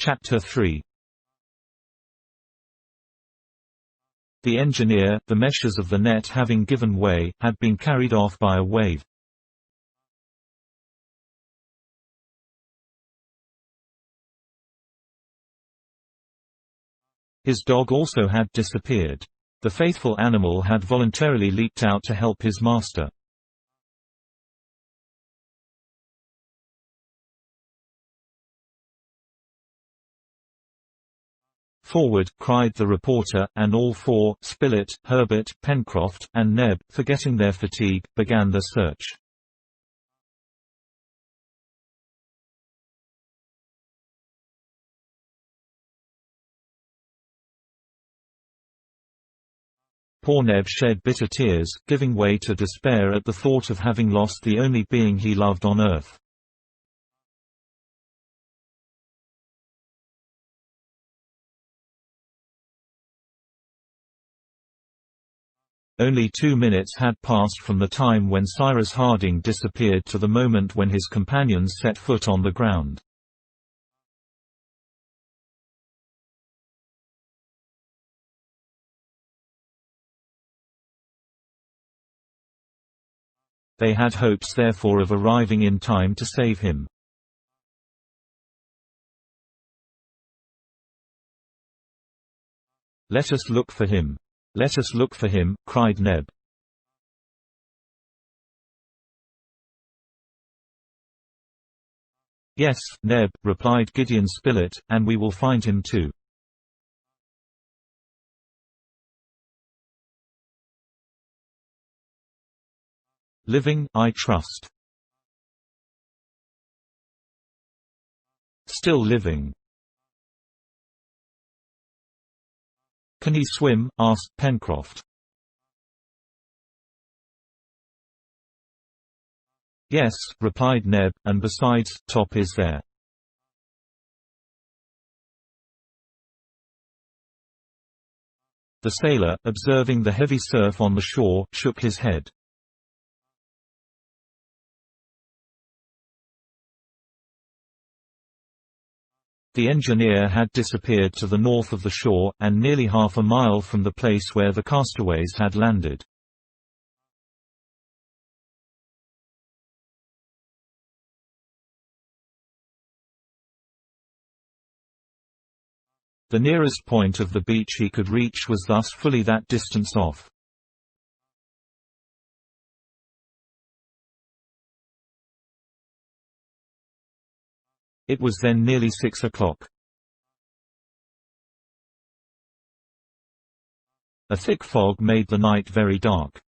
Chapter 3. The engineer, the meshes of the net having given way, had been carried off by a wave. His dog also had disappeared. The faithful animal had voluntarily leaped out to help his master. "Forward!" cried the reporter, and all four, Spilett, Herbert, Pencroft, and Neb, forgetting their fatigue, began the search. Poor Neb shed bitter tears, giving way to despair at the thought of having lost the only being he loved on earth. Only 2 minutes had passed from the time when Cyrus Harding disappeared to the moment when his companions set foot on the ground. They had hopes therefore of arriving in time to save him. "Let us look for him. Let us look for him," cried Neb. "Yes, Neb," replied Gideon Spilett, "and we will find him too." "Living, I trust." "Still living." "Can he swim?" asked Pencroft. "Yes," replied Neb, "and besides, Top is there." The sailor, observing the heavy surf on the shore, shook his head. The engineer had disappeared to the north of the shore, and nearly half a mile from the place where the castaways had landed. The nearest point of the beach he could reach was thus fully that distance off. It was then nearly 6 o'clock. A thick fog made the night very dark.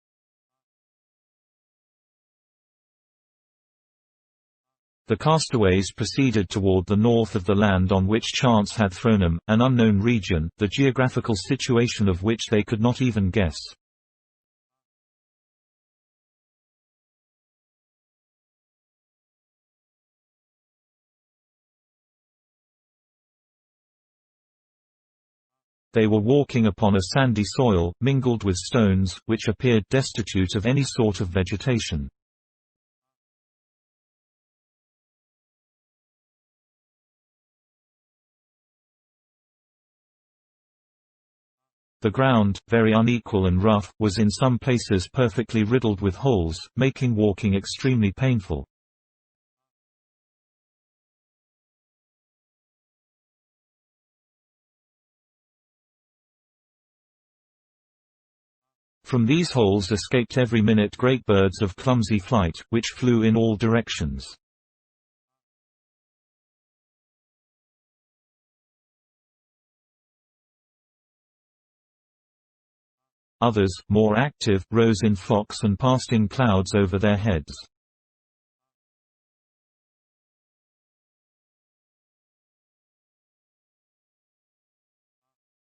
The castaways proceeded toward the north of the land on which chance had thrown them, an unknown region, the geographical situation of which they could not even guess. They were walking upon a sandy soil, mingled with stones, which appeared destitute of any sort of vegetation. The ground, very unequal and rough, was in some places perfectly riddled with holes, making walking extremely painful. From these holes escaped every minute great birds of clumsy flight, which flew in all directions. Others, more active, rose in flocks and passed in clouds over their heads.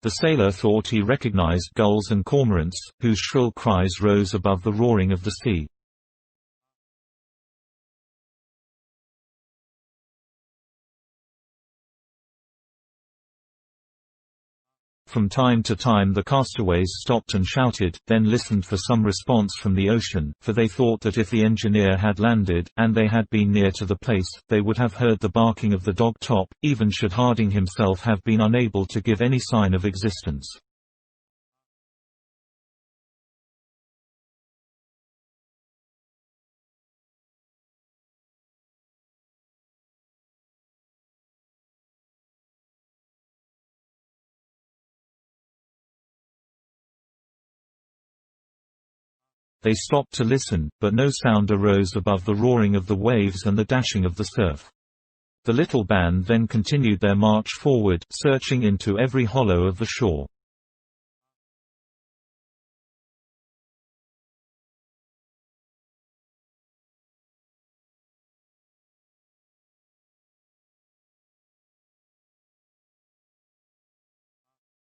The sailor thought he recognized gulls and cormorants, whose shrill cries rose above the roaring of the sea. From time to time the castaways stopped and shouted, then listened for some response from the ocean, for they thought that if the engineer had landed, and they had been near to the place, they would have heard the barking of the dog Top, even should Harding himself have been unable to give any sign of existence. They stopped to listen, but no sound arose above the roaring of the waves and the dashing of the surf. The little band then continued their march forward, searching into every hollow of the shore.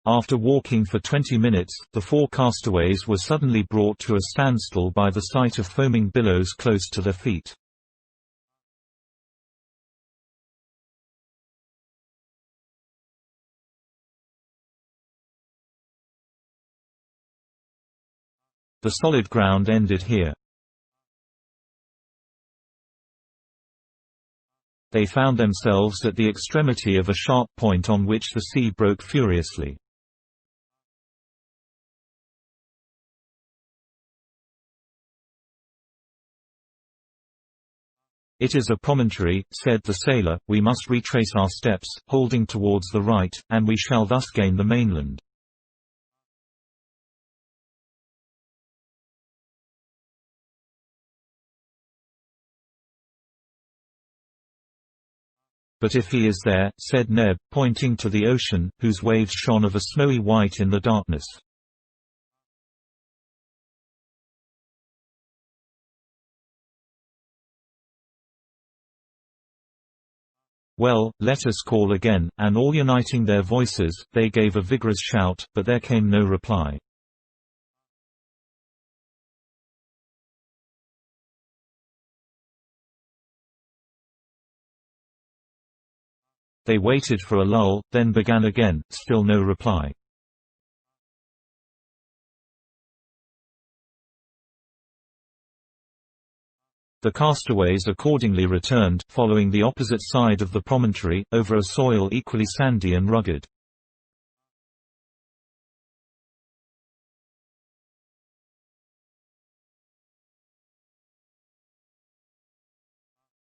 After walking for 20 minutes, the four castaways were suddenly brought to a standstill by the sight of foaming billows close to their feet. The solid ground ended here. They found themselves at the extremity of a sharp point on which the sea broke furiously. "It is a promontory," said the sailor. "We must retrace our steps, holding towards the right, and we shall thus gain the mainland." "But if he is there," said Neb, pointing to the ocean, whose waves shone of a snowy white in the darkness. "Well, let us call again," and all uniting their voices, they gave a vigorous shout, but there came no reply. They waited for a lull, then began again, still no reply. The castaways accordingly returned, following the opposite side of the promontory, over a soil equally sandy and rugged.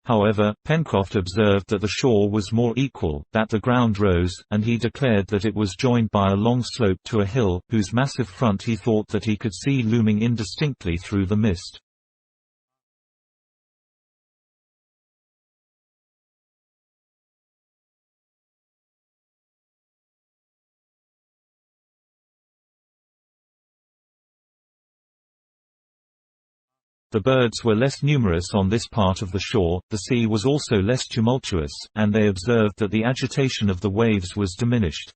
However, Pencroft observed that the shore was more equal, that the ground rose, and he declared that it was joined by a long slope to a hill, whose massive front he thought that he could see looming indistinctly through the mist. The birds were less numerous on this part of the shore, the sea was also less tumultuous, and they observed that the agitation of the waves was diminished.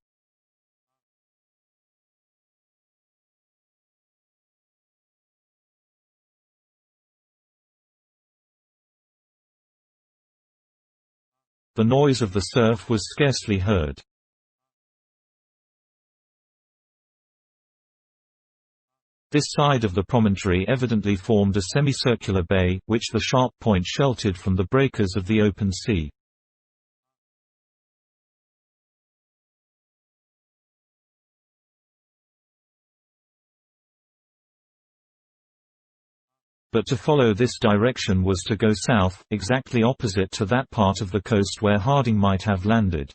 The noise of the surf was scarcely heard. This side of the promontory evidently formed a semicircular bay, which the sharp point sheltered from the breakers of the open sea. But to follow this direction was to go south, exactly opposite to that part of the coast where Harding might have landed.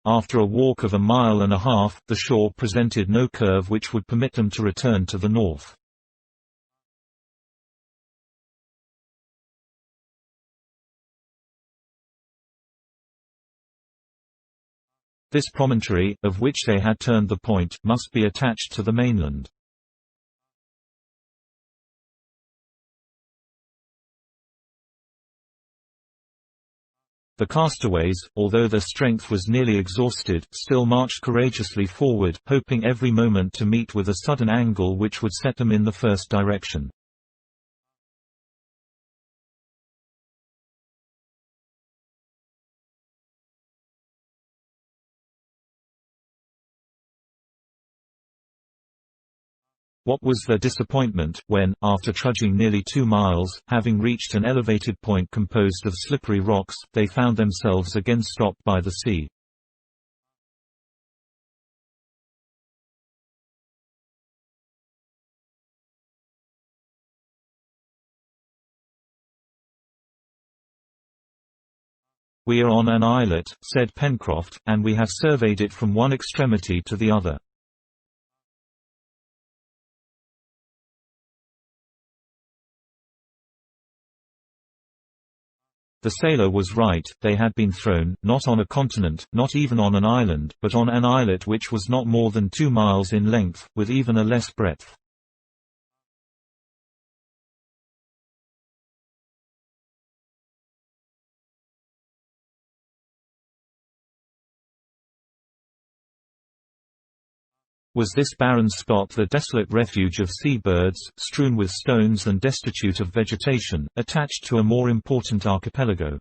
After a walk of a mile and a half, the shore presented no curve which would permit them to return to the north. This promontory, of which they had turned the point, must be attached to the mainland. The castaways, although their strength was nearly exhausted, still marched courageously forward, hoping every moment to meet with a sudden angle which would set them in the first direction. What was their disappointment, when, after trudging nearly 2 miles, having reached an elevated point composed of slippery rocks, they found themselves again stopped by the sea. "We are on an islet," said Pencroft, "and we have surveyed it from one extremity to the other." The sailor was right, they had been thrown, not on a continent, not even on an island, but on an islet which was not more than 2 miles in length, with even a less breadth. Was this barren spot the desolate refuge of sea-birds, strewn with stones and destitute of vegetation, attached to a more important archipelago?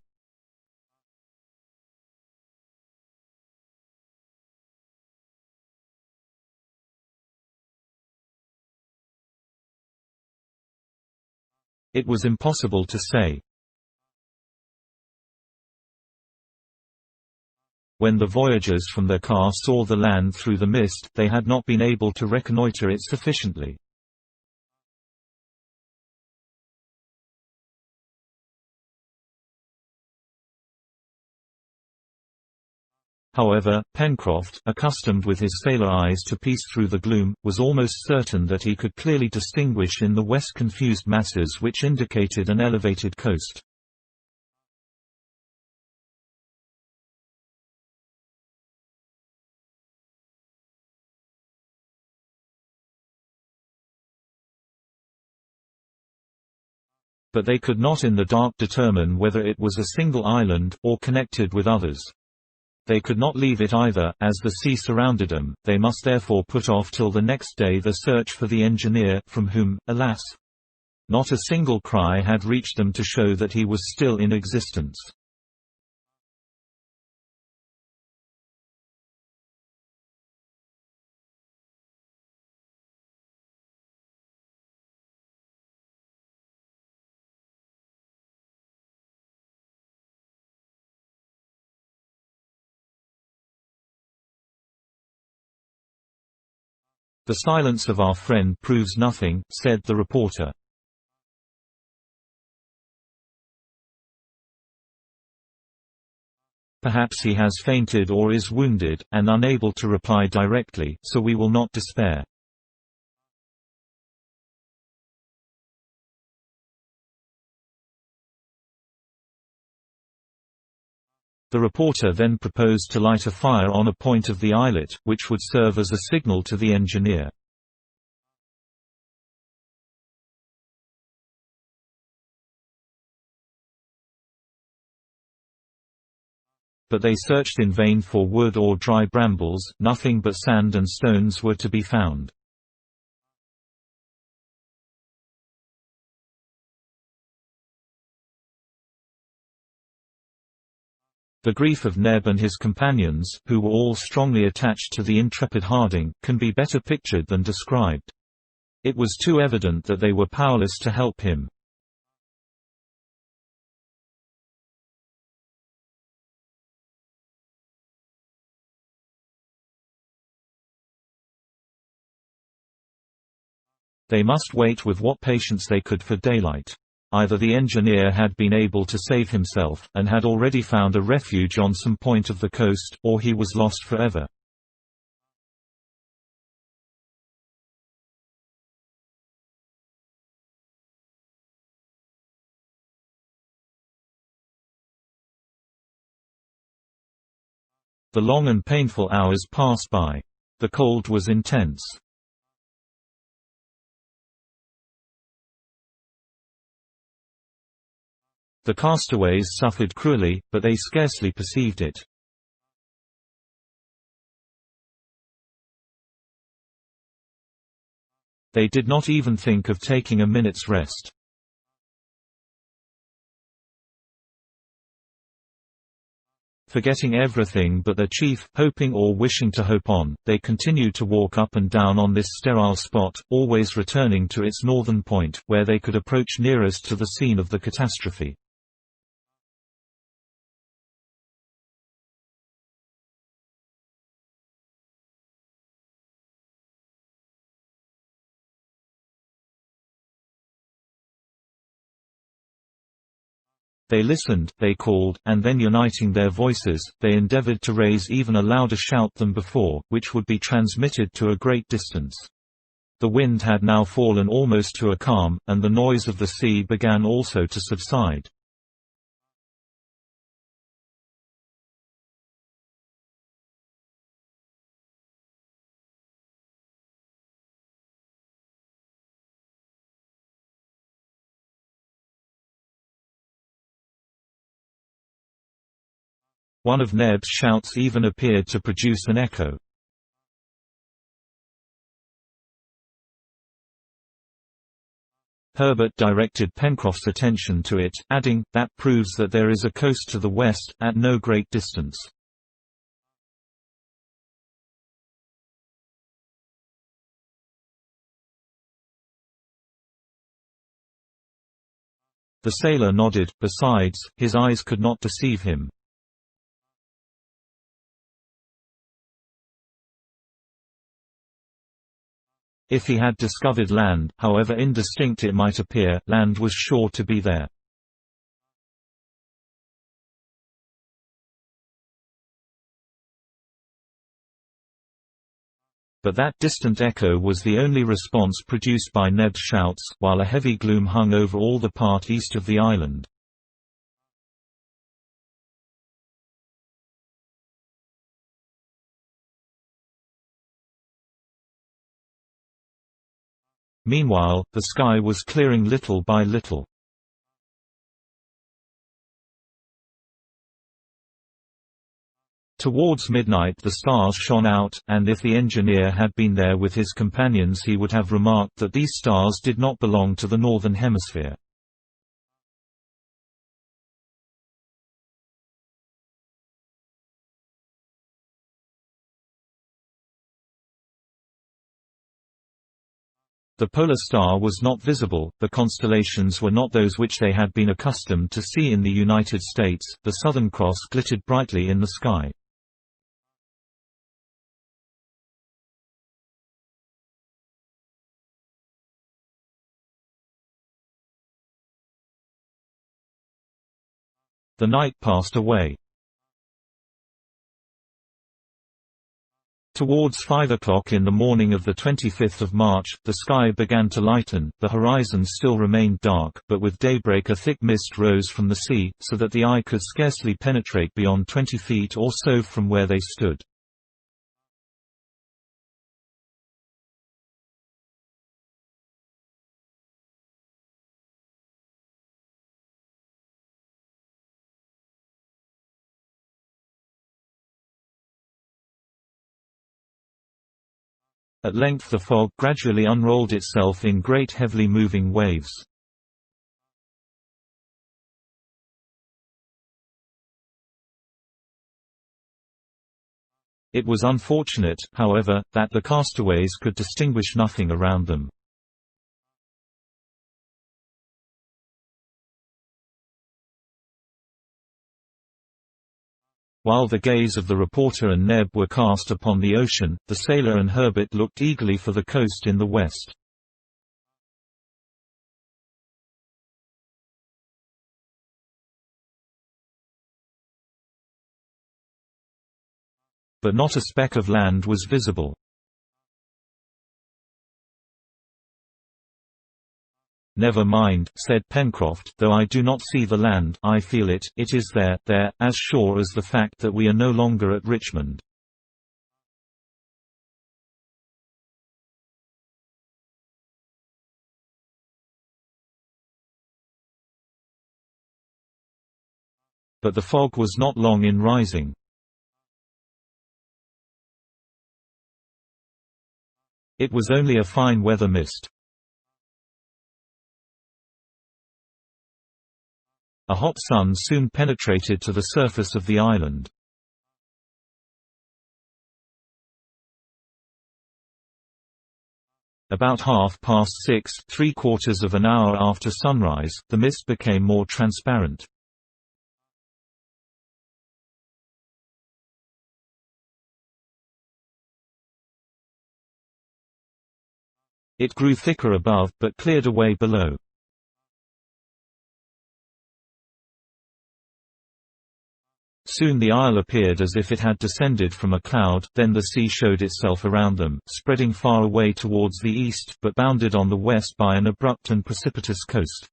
It was impossible to say. When the voyagers from their car saw the land through the mist, they had not been able to reconnoiter it sufficiently. However, Pencroft, accustomed with his sailor eyes to piece through the gloom, was almost certain that he could clearly distinguish in the west confused masses which indicated an elevated coast. But they could not in the dark determine whether it was a single island, or connected with others. They could not leave it either, as the sea surrounded them. They must therefore put off till the next day the search for the engineer, from whom, alas, not a single cry had reached them to show that he was still in existence. "The silence of our friend proves nothing," said the reporter. "Perhaps he has fainted or is wounded, and unable to reply directly, so we will not despair." The reporter then proposed to light a fire on a point of the islet, which would serve as a signal to the engineer. But they searched in vain for wood or dry brambles, nothing but sand and stones were to be found. The grief of Neb and his companions, who were all strongly attached to the intrepid Harding, can be better pictured than described. It was too evident that they were powerless to help him. They must wait with what patience they could for daylight. Either the engineer had been able to save himself, and had already found a refuge on some point of the coast, or he was lost forever. The long and painful hours passed by. The cold was intense. The castaways suffered cruelly, but they scarcely perceived it. They did not even think of taking a minute's rest. Forgetting everything but their chief, hoping or wishing to hope on, they continued to walk up and down on this sterile spot, always returning to its northern point, where they could approach nearest to the scene of the catastrophe. They listened, they called, and then uniting their voices, they endeavored to raise even a louder shout than before, which would be transmitted to a great distance. The wind had now fallen almost to a calm, and the noise of the sea began also to subside. One of Neb's shouts even appeared to produce an echo. Herbert directed Pencroft's attention to it, adding, "That proves that there is a coast to the west, at no great distance." The sailor nodded. Besides, his eyes could not deceive him. If he had discovered land, however indistinct it might appear, land was sure to be there. But that distant echo was the only response produced by Neb's shouts, while a heavy gloom hung over all the part east of the island. Meanwhile, the sky was clearing little by little. Towards midnight the stars shone out, and if the engineer had been there with his companions he would have remarked that these stars did not belong to the northern hemisphere. The polar star was not visible, the constellations were not those which they had been accustomed to see in the United States, the Southern Cross glittered brightly in the sky. The night passed away. Towards 5 o'clock in the morning of the 25th of March, the sky began to lighten, the horizon still remained dark, but with daybreak a thick mist rose from the sea, so that the eye could scarcely penetrate beyond 20 feet or so from where they stood. At length the fog gradually unrolled itself in great heavily moving waves. It was unfortunate, however, that the castaways could distinguish nothing around them. While the gaze of the reporter and Neb were cast upon the ocean, the sailor and Herbert looked eagerly for the coast in the west. But not a speck of land was visible. "Never mind," said Pencroft, "though I do not see the land, I feel it, it is there, as sure as the fact that we are no longer at Richmond." But the fog was not long in rising. It was only a fine weather mist. A hot sun soon penetrated to the surface of the island. About 6:30, 3/4 of an hour after sunrise, the mist became more transparent. It grew thicker above, but cleared away below. Soon the isle appeared as if it had descended from a cloud, then the sea showed itself around them, spreading far away towards the east, but bounded on the west by an abrupt and precipitous coast.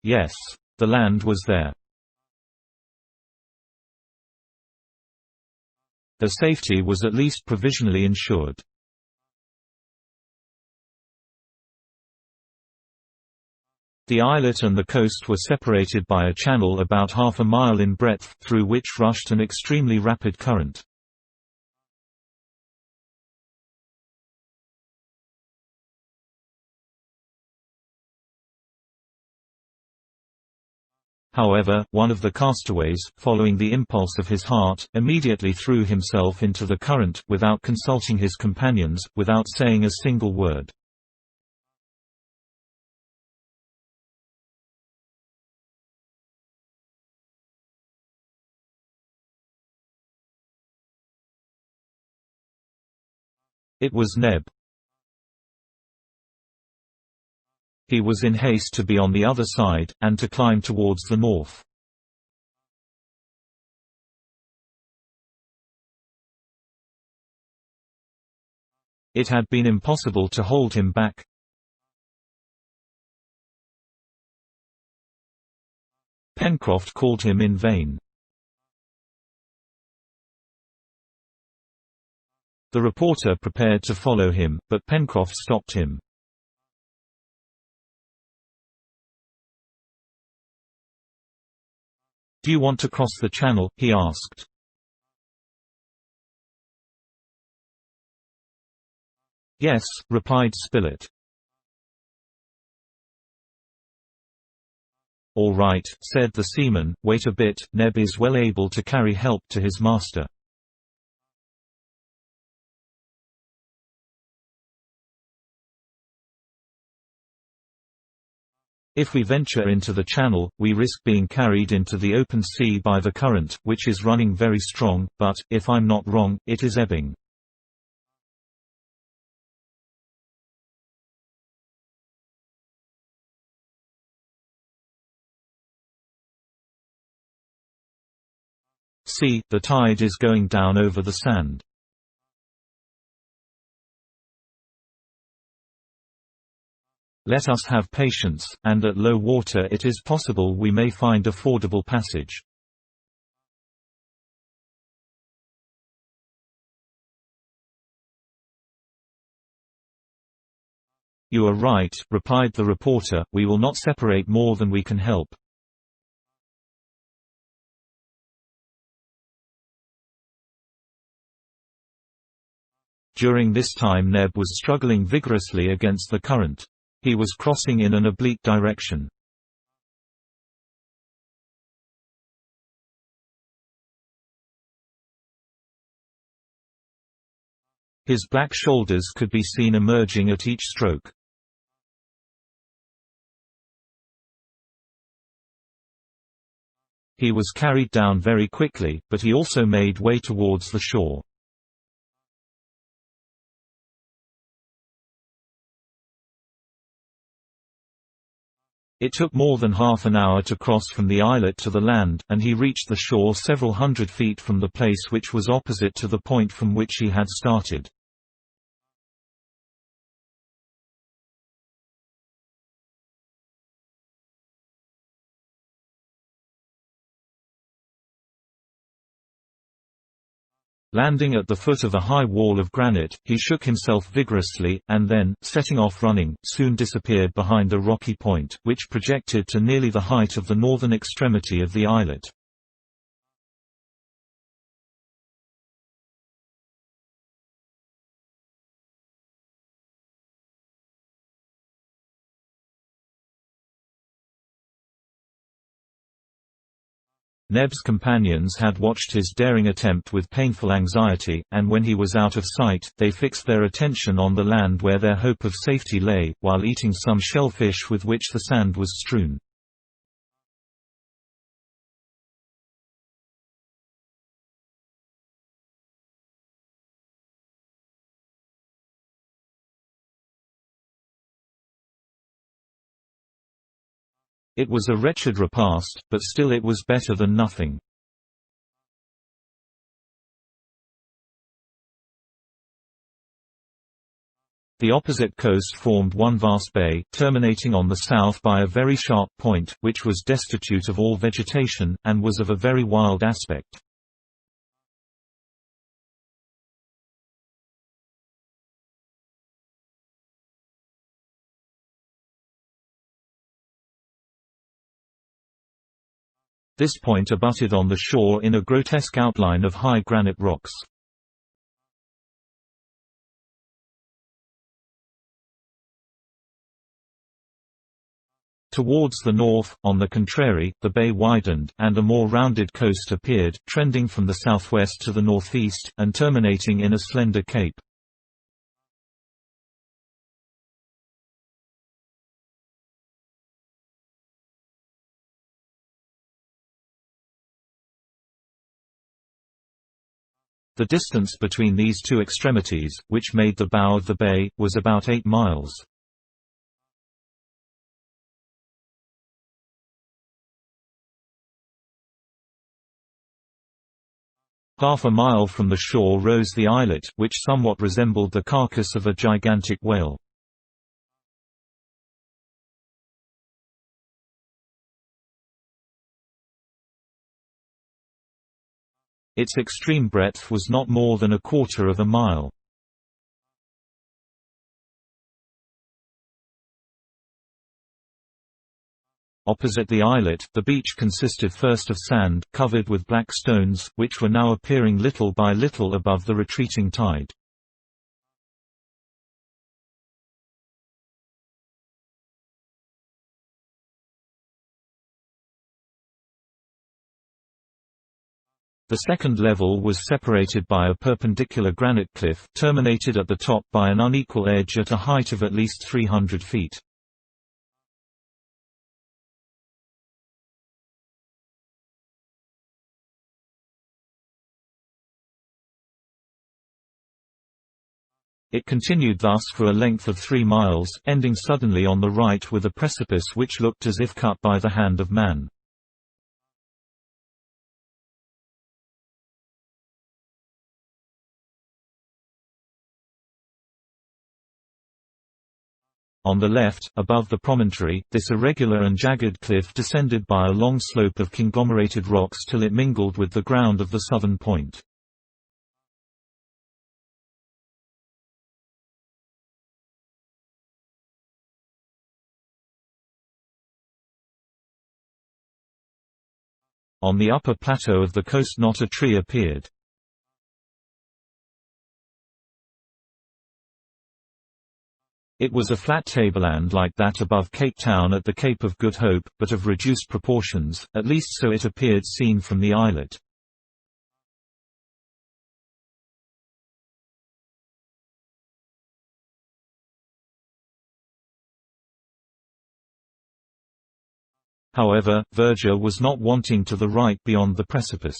Yes. The land was there. Their safety was at least provisionally ensured. The islet and the coast were separated by a channel about half a mile in breadth, through which rushed an extremely rapid current. However, one of the castaways, following the impulse of his heart, immediately threw himself into the current, without consulting his companions, without saying a single word. It was Neb. He was in haste to be on the other side, and to climb towards the north. It had been impossible to hold him back. Pencroft called him in vain. The reporter prepared to follow him, but Pencroft stopped him. "Do you want to cross the channel?" he asked. "Yes," replied Spilett. "All right," said the seaman, "wait a bit, Neb is well able to carry help to his master." "If we venture into the channel, we risk being carried into the open sea by the current, which is running very strong, but, if I'm not wrong, it is ebbing." "See, the tide is going down over the sand." "Let us have patience, and at low water it is possible we may find a fordable passage." "You are right," replied the reporter, "we will not separate more than we can help." During this time Neb was struggling vigorously against the current. He was crossing in an oblique direction. His black shoulders could be seen emerging at each stroke. He was carried down very quickly, but he also made way towards the shore. It took more than half an hour to cross from the islet to the land, and he reached the shore several hundred feet from the place which was opposite to the point from which he had started. Landing at the foot of a high wall of granite, he shook himself vigorously, and then, setting off running, soon disappeared behind a rocky point, which projected to nearly the height of the northern extremity of the islet. Neb's companions had watched his daring attempt with painful anxiety, and when he was out of sight, they fixed their attention on the land where their hope of safety lay, while eating some shellfish with which the sand was strewn. It was a wretched repast, but still it was better than nothing. The opposite coast formed one vast bay, terminating on the south by a very sharp point, which was destitute of all vegetation, and was of a very wild aspect. This point abutted on the shore in a grotesque outline of high granite rocks. Towards the north, on the contrary, the bay widened, and a more rounded coast appeared, trending from the southwest to the northeast, and terminating in a slender cape. The distance between these two extremities, which made the bow of the bay, was about 8 miles. Half a mile from the shore rose the islet, which somewhat resembled the carcass of a gigantic whale. Its extreme breadth was not more than 1/4 of a mile. Opposite the islet, the beach consisted first of sand, covered with black stones, which were now appearing little by little above the retreating tide. The second level was separated by a perpendicular granite cliff, terminated at the top by an unequal edge at a height of at least 300 feet. It continued thus for a length of 3 miles, ending suddenly on the right with a precipice which looked as if cut by the hand of man. On the left, above the promontory, this irregular and jagged cliff descended by a long slope of conglomerated rocks till it mingled with the ground of the southern point. On the upper plateau of the coast not a tree appeared. It was a flat tableland like that above Cape Town at the Cape of Good Hope, but of reduced proportions, at least so it appeared seen from the islet. However, verdure was not wanting to the right beyond the precipice.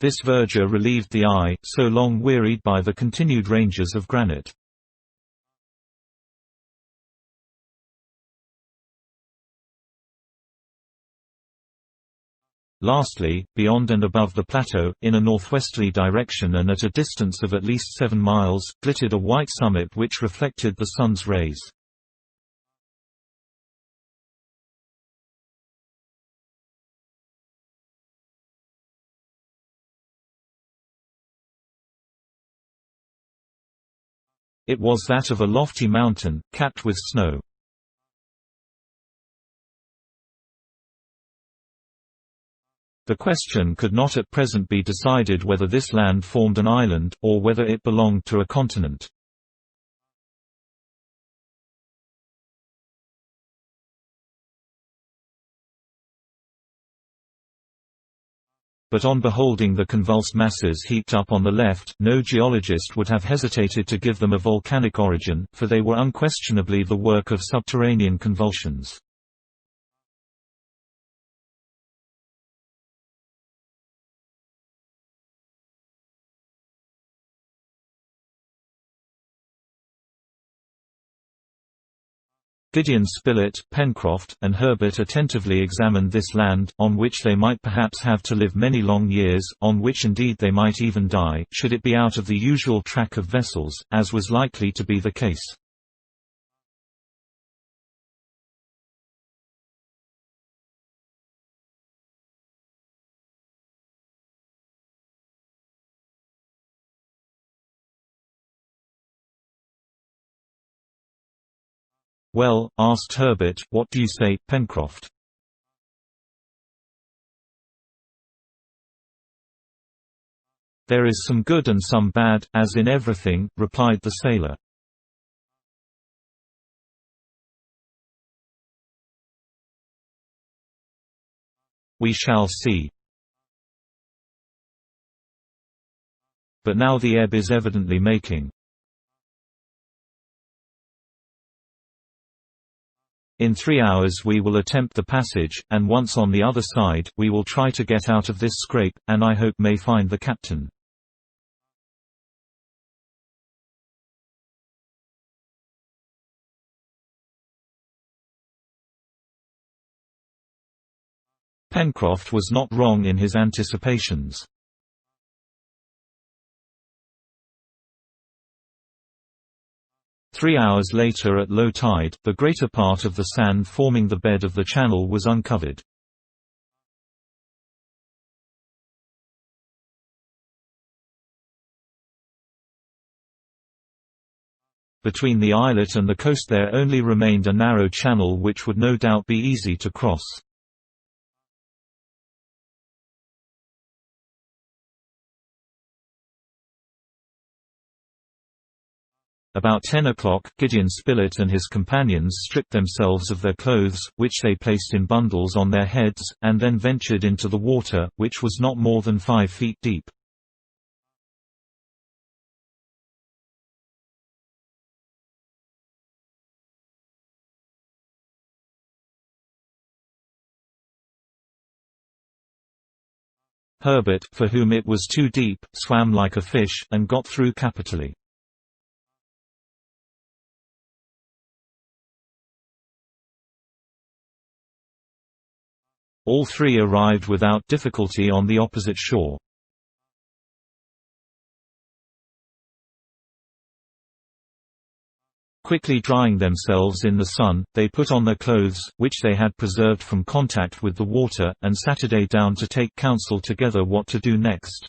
This verdure relieved the eye, so long wearied by the continued ranges of granite. Lastly, beyond and above the plateau, in a northwesterly direction and at a distance of at least 7 miles, glittered a white summit which reflected the sun's rays. It was that of a lofty mountain, capped with snow. The question could not at present be decided whether this land formed an island, or whether it belonged to a continent. But on beholding the convulsed masses heaped up on the left, no geologist would have hesitated to give them a volcanic origin, for they were unquestionably the work of subterranean convulsions. Gideon Spilett, Pencroft, and Herbert attentively examined this land, on which they might perhaps have to live many long years, on which indeed they might even die, should it be out of the usual track of vessels, as was likely to be the case. "Well," asked Herbert, "what do you say, Pencroft?" "There is some good and some bad, as in everything," replied the sailor. "We shall see. But now the ebb is evidently making. In 3 hours we will attempt the passage, and once on the other side, we will try to get out of this scrape, and I hope may find the captain." Pencroft was not wrong in his anticipations. 3 hours later at low tide, the greater part of the sand forming the bed of the channel was uncovered. Between the islet and the coast there only remained a narrow channel which would no doubt be easy to cross. About 10 o'clock, Gideon Spilett and his companions stripped themselves of their clothes, which they placed in bundles on their heads, and then ventured into the water, which was not more than 5 feet deep. Herbert, for whom it was too deep, swam like a fish, and got through capitally. All three arrived without difficulty on the opposite shore. Quickly drying themselves in the sun, they put on their clothes, which they had preserved from contact with the water, and Saturday down to take counsel together what to do next.